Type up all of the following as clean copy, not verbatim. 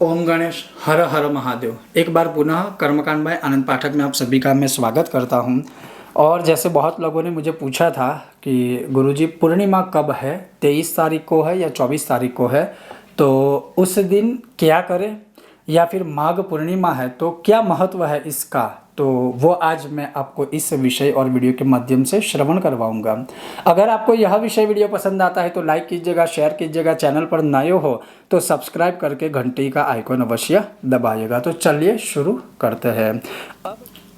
ओम गणेश हर हर महादेव। एक बार पुनः कर्मकांड बाय आनंद पाठक में आप सभी का मैं स्वागत करता हूं। और जैसे बहुत लोगों ने मुझे पूछा था कि गुरुजी पूर्णिमा कब है, 23 तारीख को है या 24 तारीख को है, तो उस दिन क्या करें, या फिर माघ पूर्णिमा है तो क्या महत्व है इसका, तो वो आज मैं आपको इस विषय और वीडियो के माध्यम से श्रवण करवाऊंगा। अगर आपको यह विषय वीडियो पसंद आता है तो लाइक कीजिएगा, शेयर कीजिएगा, चैनल पर नए हो तो सब्सक्राइब करके घंटी का आइकॉन अवश्य दबाइएगा। तो चलिए शुरू करते हैं।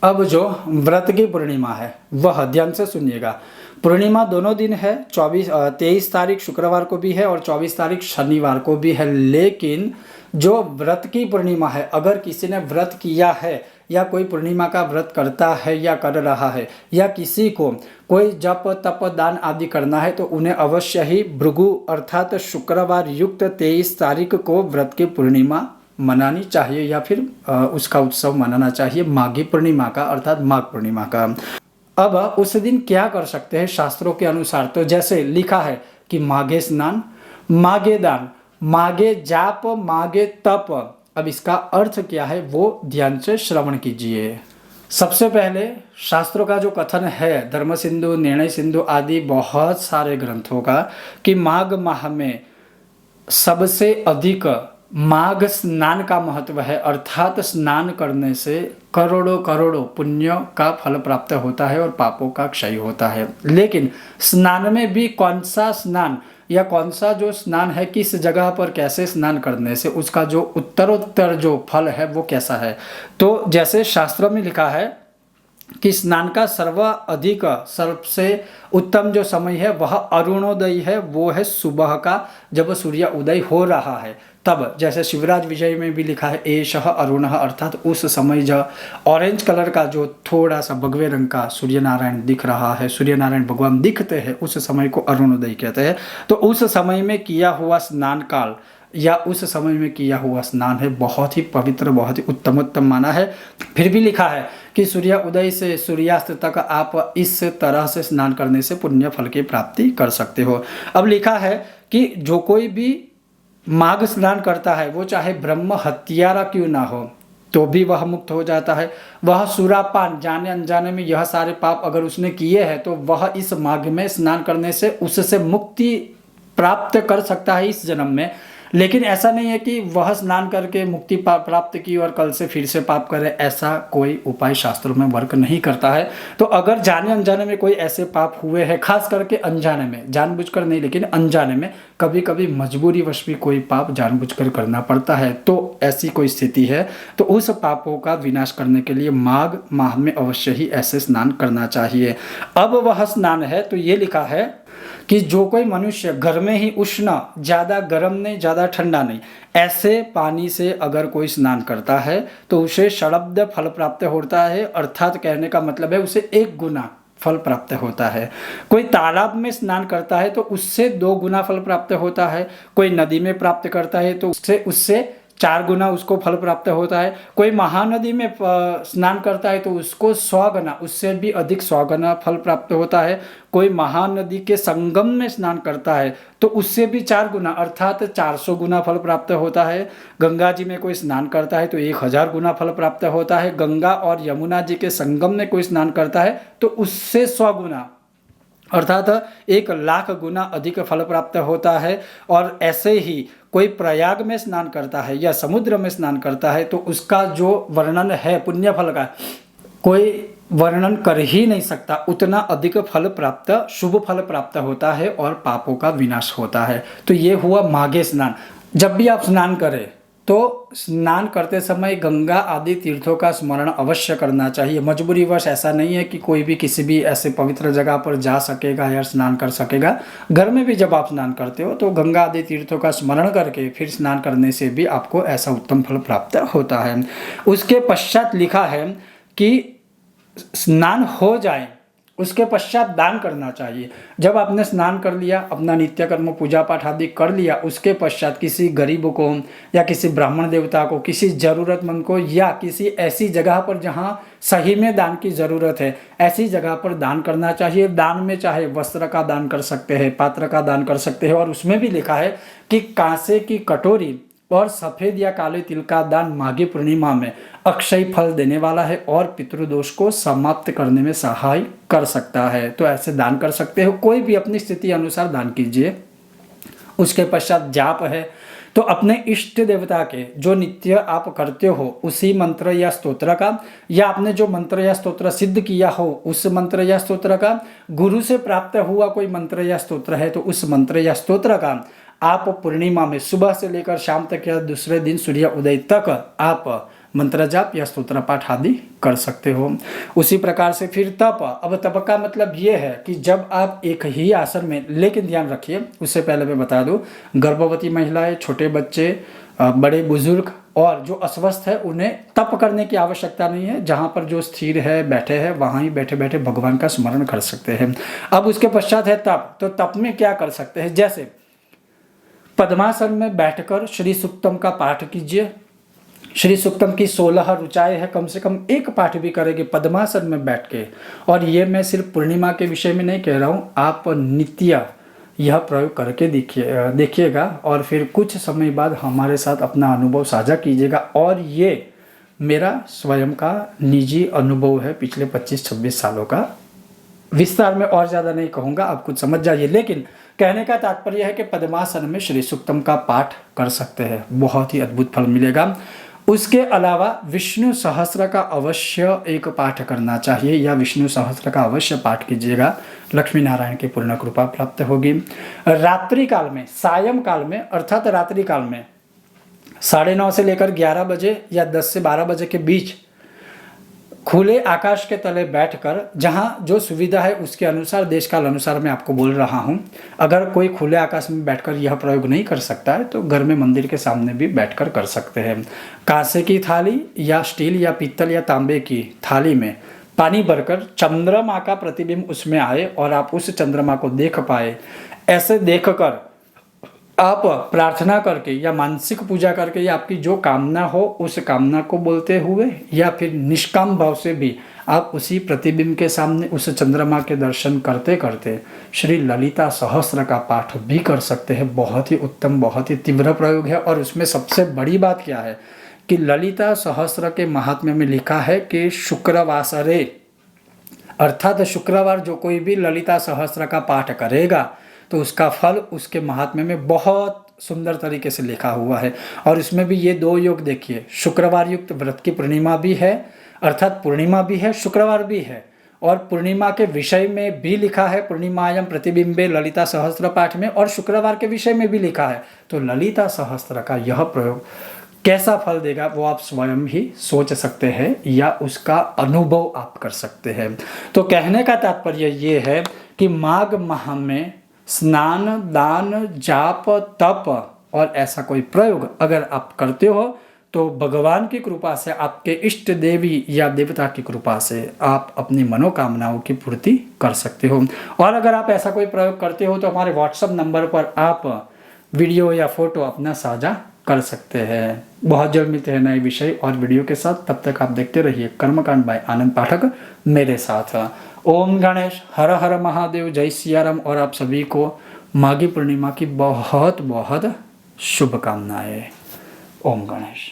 अब जो व्रत की पूर्णिमा है वह ध्यान से सुनिएगा। पूर्णिमा दोनों दिन है, 23 तारीख शुक्रवार को भी है और 24 तारीख शनिवार को भी है। लेकिन जो व्रत की पूर्णिमा है, अगर किसी ने व्रत किया है या कोई पूर्णिमा का व्रत करता है या कर रहा है, या किसी को कोई जप तप दान आदि करना है, तो उन्हें अवश्य ही भृगु अर्थात शुक्रवार युक्त 23 तारीख को व्रत की पूर्णिमा मनानी चाहिए, या फिर उसका उत्सव मनाना चाहिए, माघी पूर्णिमा का अर्थात माघ पूर्णिमा का। अब उस दिन क्या कर सकते हैं शास्त्रों के अनुसार, तो जैसे लिखा है कि माघे स्नान, माघे दान, माघे जाप, माघे तप। अब इसका अर्थ क्या है वो ध्यान से श्रवण कीजिए। सबसे पहले शास्त्रों का जो कथन है, धर्म सिंधु, निर्णय सिंधु आदि बहुत सारे ग्रंथों का, कि माघ माह में सबसे अधिक माघ स्नान का महत्व है, अर्थात स्नान करने से करोड़ों करोड़ों पुण्य का फल प्राप्त होता है और पापों का क्षय होता है। लेकिन स्नान में भी कौन सा स्नान या कौन सा जो स्नान है, किस जगह पर कैसे स्नान करने से उसका जो उत्तरोत्तर जो फल है वो कैसा है, तो जैसे शास्त्रों में लिखा है कि स्नान का सर्वाधिक सबसे उत्तम जो समय है वह अरुणोदय है, वो है सुबह का, जब सूर्य उदय हो रहा है तब। जैसे शिवराज विजय में भी लिखा है एषः अरुणः, अर्थात उस समय जो ऑरेंज कलर का जो थोड़ा सा भगवे रंग का सूर्य नारायण दिख रहा है, सूर्य नारायण भगवान दिखते हैं, उस समय को अरुणोदय कहते हैं। तो उस समय में किया हुआ स्नान काल या उस समय में किया हुआ स्नान है बहुत ही पवित्र, बहुत ही उत्तमोत्तम माना है। फिर भी लिखा है कि सूर्य उदय से सूर्यास्त तक आप इस तरह से स्नान करने से पुण्य फल की प्राप्ति कर सकते हो। अब लिखा है कि जो कोई भी माघ स्नान करता है वो चाहे ब्रह्म हत्यारा क्यों ना हो तो भी वह मुक्त हो जाता है। वह सुरापान जाने अनजाने में यह सारे पाप अगर उसने किए हैं तो वह इस माघ में स्नान करने से उससे मुक्ति प्राप्त कर सकता है इस जन्म में। लेकिन ऐसा नहीं है कि वह स्नान करके मुक्ति प्राप्त की और कल से फिर से पाप करे, ऐसा कोई उपाय शास्त्रों में वर्क नहीं करता है। तो अगर जाने अनजाने में कोई ऐसे पाप हुए हैं, खास करके अनजाने में, जानबूझकर नहीं लेकिन अनजाने में, कभी कभी मजबूरीवश भी कोई पाप जानबूझकर करना पड़ता है, तो ऐसी कोई स्थिति है तो उस पापों का विनाश करने के लिए माघ माह में अवश्य ही ऐसे स्नान करना चाहिए। अब वह स्नान है तो ये लिखा है कि जो कोई मनुष्य घर में ही उष्ण, ज़्यादा गर्म नहीं ज़्यादा ठंडा नहीं, ऐसे पानी से अगर कोई स्नान करता है तो उसे षडब्द फल प्राप्त होता है, अर्थात कहने का मतलब है उसे 1 गुना फल प्राप्त होता है। कोई तालाब में स्नान करता है तो उससे 2 गुना फल प्राप्त होता है। कोई नदी में प्राप्त करता है तो उससे उससे 4 गुना उसको फल प्राप्त होता है। कोई महानदी में स्नान करता है तो उसको 100 गुना, उससे भी अधिक 100 गुना फल प्राप्त होता है। कोई महानदी के संगम में स्नान करता है तो उससे भी 4 गुना अर्थात 400 गुना फल प्राप्त होता है। गंगा जी में कोई स्नान करता है तो 1000 गुना फल प्राप्त होता है। गंगा और यमुना जी के संगम में कोई स्नान करता है तो उससे 100 गुना अर्थात 1,00,000 गुना अधिक फल प्राप्त होता है। और ऐसे ही कोई प्रयाग में स्नान करता है या समुद्र में स्नान करता है तो उसका जो वर्णन है पुण्य फल का, कोई वर्णन कर ही नहीं सकता, उतना अधिक फल प्राप्त, शुभ फल प्राप्त होता है और पापों का विनाश होता है। तो ये हुआ माघे स्नान। जब भी आप स्नान करें तो स्नान करते समय गंगा आदि तीर्थों का स्मरण अवश्य करना चाहिए। मजबूरीवश ऐसा नहीं है कि कोई भी किसी भी ऐसे पवित्र जगह पर जा सकेगा या स्नान कर सकेगा। घर में भी जब आप स्नान करते हो तो गंगा आदि तीर्थों का स्मरण करके फिर स्नान करने से भी आपको ऐसा उत्तम फल प्राप्त होता है। उसके पश्चात लिखा है कि स्नान हो जाए उसके पश्चात दान करना चाहिए। जब आपने स्नान कर लिया, अपना नित्य कर्म पूजा पाठ आदि कर लिया, उसके पश्चात किसी गरीब को या किसी ब्राह्मण देवता को, किसी ज़रूरतमंद को, या किसी ऐसी जगह पर जहाँ सही में दान की ज़रूरत है, ऐसी जगह पर दान करना चाहिए। दान में चाहे वस्त्र का दान कर सकते हैं, पात्र का दान कर सकते हैं। और उसमें भी लिखा है कि कांसे की कटोरी और सफ़ेद या काले तिल का दान माघी पूर्णिमा में अक्षय फल देने वाला है और पितृदोष को समाप्त करने में सहाय कर सकता है। तो ऐसे दान कर सकते हो, कोई भी अपनी स्थिति अनुसार दान कीजिए। उसके पश्चात जाप है, तो अपने इष्ट देवता के जो नित्य आप करते हो उसी मंत्र या स्तोत्र का, या आपने जो मंत्र या स्तोत्र सिद्ध किया हो उस मंत्र या स्तोत्र का, गुरु से प्राप्त हुआ कोई मंत्र या स्तोत्र है तो उस मंत्र या स्तोत्र का आप पूर्णिमा में सुबह से लेकर शाम तक या दूसरे दिन सूर्य उदय तक आप मंत्र जाप या स्तोत्र पाठ आदि कर सकते हो। उसी प्रकार से फिर तप। अब तप का मतलब ये है कि जब आप एक ही आसन में, लेकिन ध्यान रखिए उससे पहले मैं बता दूं, गर्भवती महिलाएं, छोटे बच्चे, बड़े बुजुर्ग और जो अस्वस्थ है उन्हें तप करने की आवश्यकता नहीं है। जहाँ पर जो स्थिर है, बैठे हैं, वहाँ ही बैठे बैठे भगवान का स्मरण कर सकते हैं। अब उसके पश्चात है तप। तो तप में क्या कर सकते हैं, जैसे पद्मासन में बैठकर श्री सूक्तम का पाठ कीजिए। श्री सूक्तम की 16 ऋचाएँ है, कम से कम एक पाठ भी करेंगे पद्मासन में बैठ के। और ये मैं सिर्फ पूर्णिमा के विषय में नहीं कह रहा हूँ, आप नित्य यह प्रयोग करके देखिएगा और फिर कुछ समय बाद हमारे साथ अपना अनुभव साझा कीजिएगा। और ये मेरा स्वयं का निजी अनुभव है पिछले 25-26 सालों का। विस्तार में और ज़्यादा नहीं कहूँगा, आप कुछ समझ जाइए। लेकिन कहने का तात्पर्य है कि पद्मासन में श्री सूक्तम का पाठ कर सकते हैं, बहुत ही अद्भुत फल मिलेगा। उसके अलावा विष्णु सहस्त्र का अवश्य एक पाठ करना चाहिए, या विष्णु सहस्त्र का अवश्य पाठ कीजिएगा, लक्ष्मी नारायण की पूर्ण कृपा प्राप्त होगी। रात्रि काल में, सायं काल में अर्थात रात्रि काल में 9:30 से लेकर 11 बजे या 10 से 12 बजे के बीच खुले आकाश के तले बैठकर, जहाँ जो सुविधा है उसके अनुसार, देश काल अनुसार मैं आपको बोल रहा हूँ। अगर कोई खुले आकाश में बैठकर यह प्रयोग नहीं कर सकता है तो घर में मंदिर के सामने भी बैठकर कर सकते हैं। कांसे की थाली या स्टील या पीतल या तांबे की थाली में पानी भरकर चंद्रमा का प्रतिबिंब उसमें आए और आप उस चंद्रमा को देख पाए, ऐसे देखकर आप प्रार्थना करके या मानसिक पूजा करके या आपकी जो कामना हो उस कामना को बोलते हुए या फिर निष्काम भाव से भी आप उसी प्रतिबिंब के सामने उस चंद्रमा के दर्शन करते करते श्री ललिता सहस्त्र का पाठ भी कर सकते हैं। बहुत ही उत्तम, बहुत ही तीव्र प्रयोग है। और उसमें सबसे बड़ी बात क्या है कि ललिता सहस्त्र के महात्म्य में लिखा है कि शुक्रवासरे, अर्थात शुक्रवार जो कोई भी ललिता सहस्त्र का पाठ करेगा तो उसका फल उसके महात्म्य में बहुत सुंदर तरीके से लिखा हुआ है। और इसमें भी ये 2 योग देखिए, शुक्रवार युक्त व्रत की पूर्णिमा भी है, अर्थात पूर्णिमा भी है, शुक्रवार भी है। और पूर्णिमा के विषय में भी लिखा है, पूर्णिमायाम प्रतिबिंबे ललिता सहस्त्र पाठ में, और शुक्रवार के विषय में भी लिखा है। तो ललिता सहस्त्र का यह प्रयोग कैसा फल देगा वो आप स्वयं ही सोच सकते हैं या उसका अनुभव आप कर सकते हैं। तो कहने का तात्पर्य ये है कि माघ माह में स्नान, दान, जाप, तप और ऐसा कोई प्रयोग अगर आप करते हो तो भगवान की कृपा से, आपके इष्ट देवी या देवता की कृपा से आप अपनी मनोकामनाओं की पूर्ति कर सकते हो। और अगर आप ऐसा कोई प्रयोग करते हो तो हमारे व्हाट्सएप नंबर पर आप वीडियो या फोटो अपना साझा कर सकते हैं। बहुत जल्द मिलते हैं नए विषय और वीडियो के साथ, तब तक आप देखते रहिए कर्मकांड बाय आनंद पाठक मेरे साथ। ओम गणेश, हर हर महादेव, जय सियाराम। और आप सभी को माघी पूर्णिमा की बहुत बहुत शुभकामनाएं। ओम गणेश।